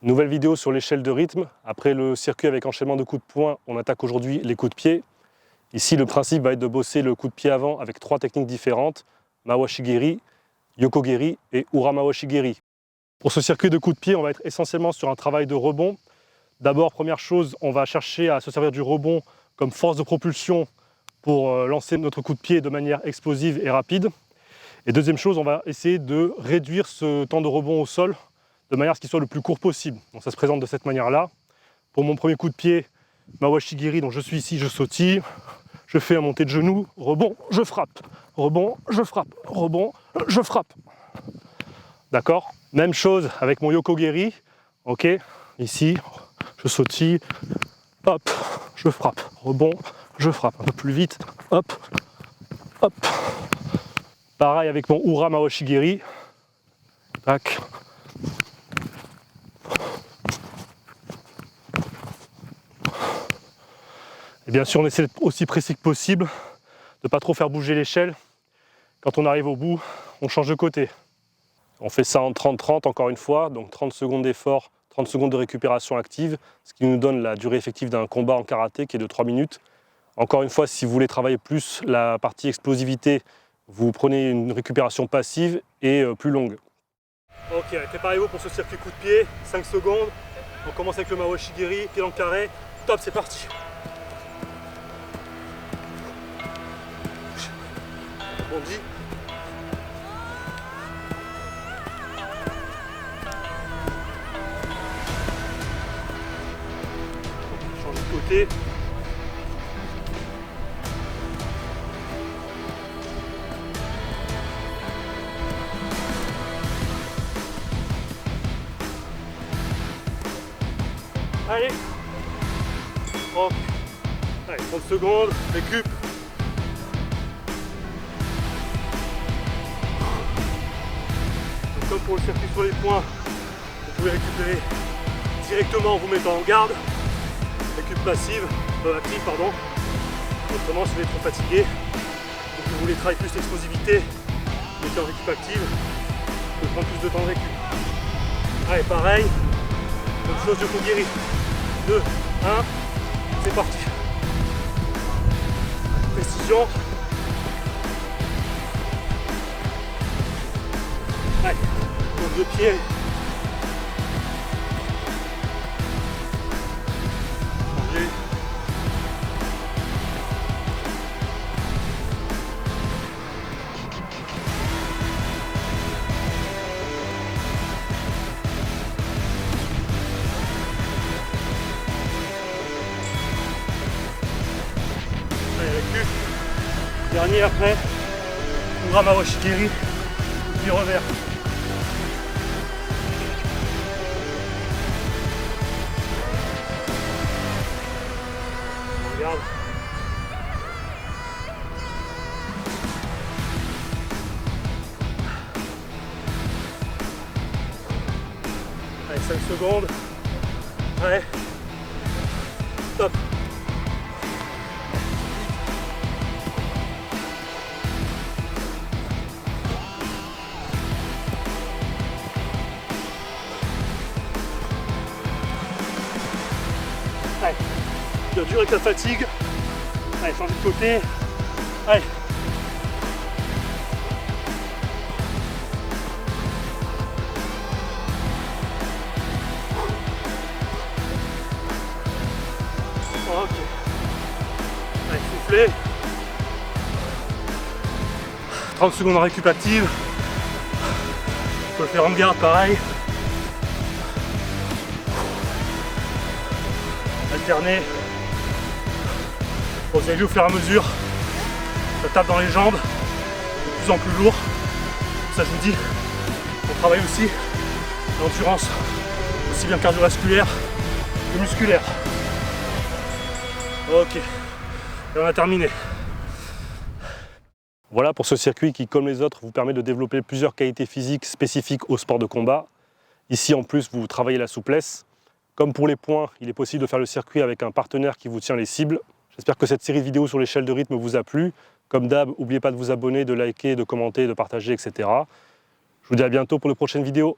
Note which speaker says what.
Speaker 1: Nouvelle vidéo sur l'échelle de rythme. Après le circuit avec enchaînement de coups de poing, on attaque aujourd'hui les coups de pied. Ici, le principe va être de bosser le coup de pied avant avec 3 techniques différentes: Mawashi-geri, Yoko-geri et Ura-mawashi-geri. Pour ce circuit de coups de pied, on va être essentiellement sur un travail de rebond. D'abord, première chose, on va chercher à se servir du rebond comme force de propulsion pour lancer notre coup de pied de manière explosive et rapide. Et deuxième chose, on va essayer de réduire ce temps de rebond au sol de manière à ce qu'il soit le plus court possible. Donc ça se présente de cette manière-là. Pour mon premier coup de pied, Mawashi-geri, donc je suis ici, je sautille, je fais un montée de genou, rebond, je frappe, rebond, je frappe, rebond, je frappe. D'accord? Même chose avec mon Yoko-geri. Ok, ici, je sautille, hop, je frappe, rebond, je frappe, un peu plus vite, hop, hop. Pareil avec mon Ura-mawashi-geri. Tac. Et bien sûr, on essaie d'être aussi précis que possible, de ne pas trop faire bouger l'échelle. Quand on arrive au bout, on change de côté. On fait ça en 30-30 encore une fois, donc 30 secondes d'effort, 30 secondes de récupération active, ce qui nous donne la durée effective d'un combat en karaté qui est de 3 minutes. Encore une fois, si vous voulez travailler plus la partie explosivité, vous prenez une récupération passive et plus longue. Ok, préparez-vous pour ce circuit coup de pied, 5 secondes. On commence avec le Mawashi-geri, pied dans le carré. Top, c'est parti. On dit. Change de côté. Allez. Hop. Allez, 30 secondes, récup. Comme pour le circuit sur les points, vous pouvez récupérer directement en vous mettant en garde. Récup passive, active pardon. Autrement, si vous êtes trop fatigué, et que vous voulez travailler plus l'explosivité, mettez en récup active, vous pouvez prendre plus de temps de récup. Allez, pareil, même chose de Yoko-geri. 2, 1, c'est parti. Précision. Allez, donc de pied. Changer. Allez, récup. Dernier après. Ura-mawashi-geri. Puis revers. Regarde. Allez, 5 secondes. Prêt. Top. Allez, bien dur avec la fatigue. Allez, changer de côté. Allez. Ok. Allez, soufflez. 30 secondes en récup active. On peut le faire en garde pareil. Alterner. Bon, vous avez vu au fur et à mesure, ça tape dans les jambes, de plus en plus lourd. Ça, je vous dis, on travaille aussi l'endurance, aussi bien cardiovasculaire que musculaire. Ok, et on a terminé. Voilà pour ce circuit qui, comme les autres, vous permet de développer plusieurs qualités physiques spécifiques au sport de combat. Ici, en plus, vous travaillez la souplesse. Comme pour les points, il est possible de faire le circuit avec un partenaire qui vous tient les cibles. J'espère que cette série de vidéos sur l'échelle de rythme vous a plu. Comme d'hab, n'oubliez pas de vous abonner, de liker, de commenter, de partager, etc. Je vous dis à bientôt pour de prochaines vidéos.